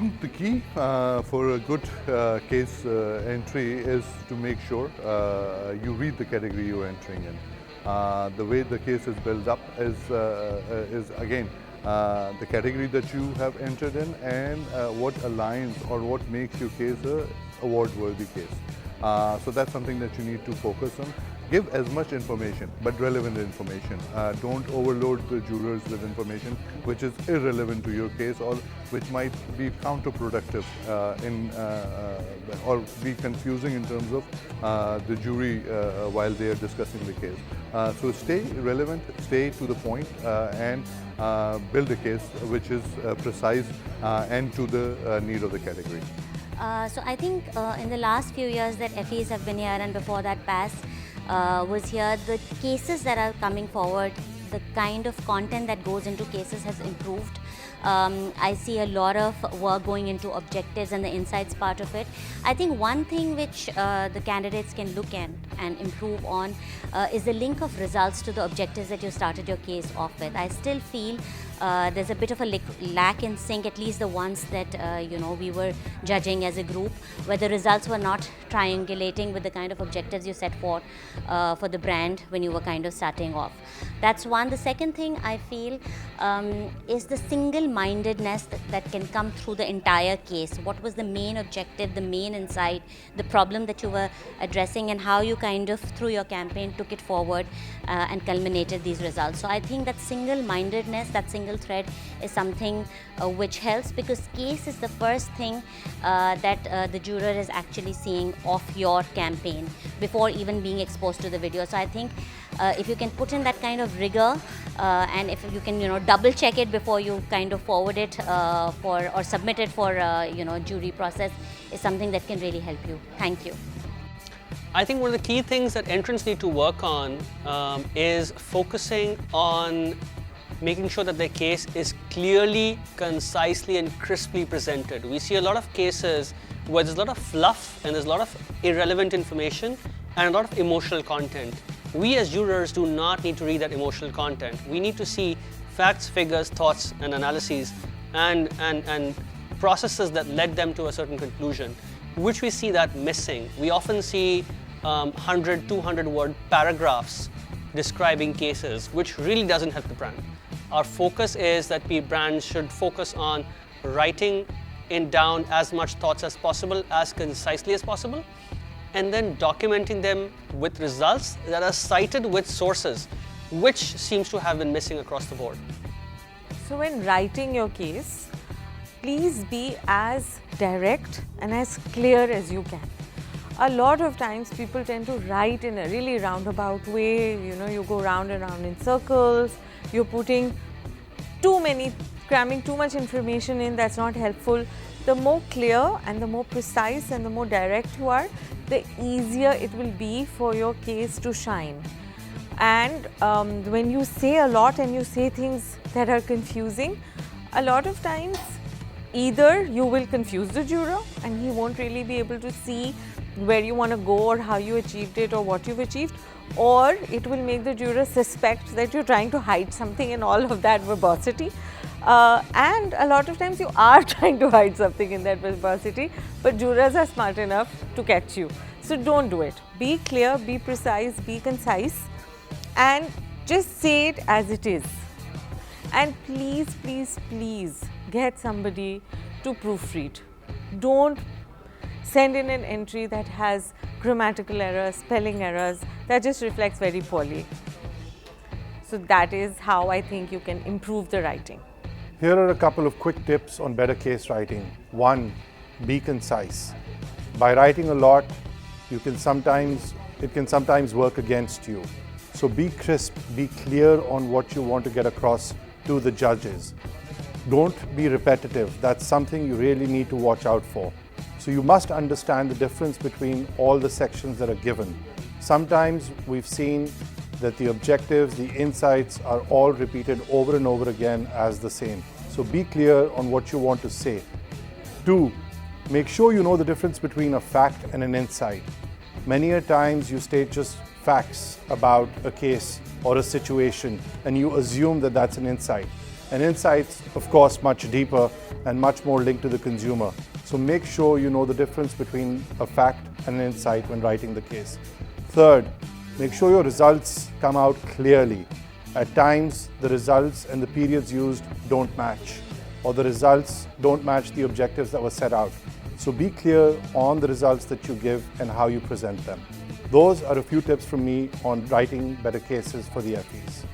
important, the key for a good case entry is to make sure you read the category you're entering in. The way the case is built up is again the category that you have entered in and what aligns or what makes your case a award-worthy case. So that's something that you need to focus on. Give as much information, but relevant information. Don't overload the jurors with information which is irrelevant to your case or which might be counterproductive or be confusing in terms of the jury while they are discussing the case. So stay relevant, stay to the point, and build a case which is precise and to the need of the category. So I think in the last few years that FEs have been here and before that PAS was here, the cases that are coming forward, the kind of content that goes into cases has improved. I see a lot of work going into objectives and the insights part of it. I think one thing which the candidates can look at and improve on is the link of results to the objectives that you started your case off with. I still feel there's a bit of a lack in sync, at least the ones that we were judging as a group, where the results were not triangulating with the kind of objectives you set for the brand when you were kind of starting off. That's one. The second thing I feel is the single-mindedness that can come through the entire case. What was the main objective, the main insight, the problem that you were addressing, and how you kind of through your campaign took it forward and culminated these results. So I think that single-mindedness, that single thread is something which helps, because case is the first thing that the juror is actually seeing of your campaign before even being exposed to the video. So I think if you can put in that kind of rigor and if you can double check it before you kind of forward it or submit it for jury process, is something that can really help you. Thank you. I think one of the key things that entrants need to work on is focusing on making sure that their case is clearly, concisely and crisply presented. We see a lot of cases where there's a lot of fluff and there's a lot of irrelevant information and a lot of emotional content. We as jurors do not need to read that emotional content. We need to see facts, figures, thoughts and analyses and processes that led them to a certain conclusion, which we see that missing. We often see 100, 200 word paragraphs describing cases, which really doesn't help the brand. Our focus is that brands should focus on writing down as much thoughts as possible, as concisely as possible, and then documenting them with results that are cited with sources, which seems to have been missing across the board. So when writing your case, please be as direct and as clear as you can. A lot of times people tend to write in a really roundabout way, you go round and round in circles, you're putting cramming too much information in, that's not helpful. The more clear and the more precise and the more direct you are, the easier it will be for your case to shine. And when you say a lot and you say things that are confusing, a lot of times either you will confuse the juror and he won't really be able to see where you want to go or how you achieved it or what you've achieved, or it will make the juror suspect that you're trying to hide something in all of that verbosity. And a lot of times you are trying to hide something in that verbosity, but jurors are smart enough to catch you. So don't do it. Be clear, be precise, be concise, and just say it as it is. And please, please, please get somebody to proofread. Don't send in an entry that has grammatical errors, spelling errors, that just reflects very poorly. So that is how I think you can improve the writing. Here are a couple of quick tips on better case writing. One, be concise. By writing a lot, it can sometimes work against you. So be crisp, be clear on what you want to get across to the judges. Don't be repetitive. That's something you really need to watch out for. So you must understand the difference between all the sections that are given. Sometimes we've seen that the objectives, the insights are all repeated over and over again as the same. So be clear on what you want to say. 2, make sure you know the difference between a fact and an insight. Many a times you state just facts about a case or a situation and you assume that that's an insight. And insights, of course, much deeper and much more linked to the consumer. So make sure you know the difference between a fact and an insight when writing the case. Third, make sure your results come out clearly. At times, the results and the periods used don't match, or the results don't match the objectives that were set out. So be clear on the results that you give and how you present them. Those are a few tips from me on writing better cases for the FEs.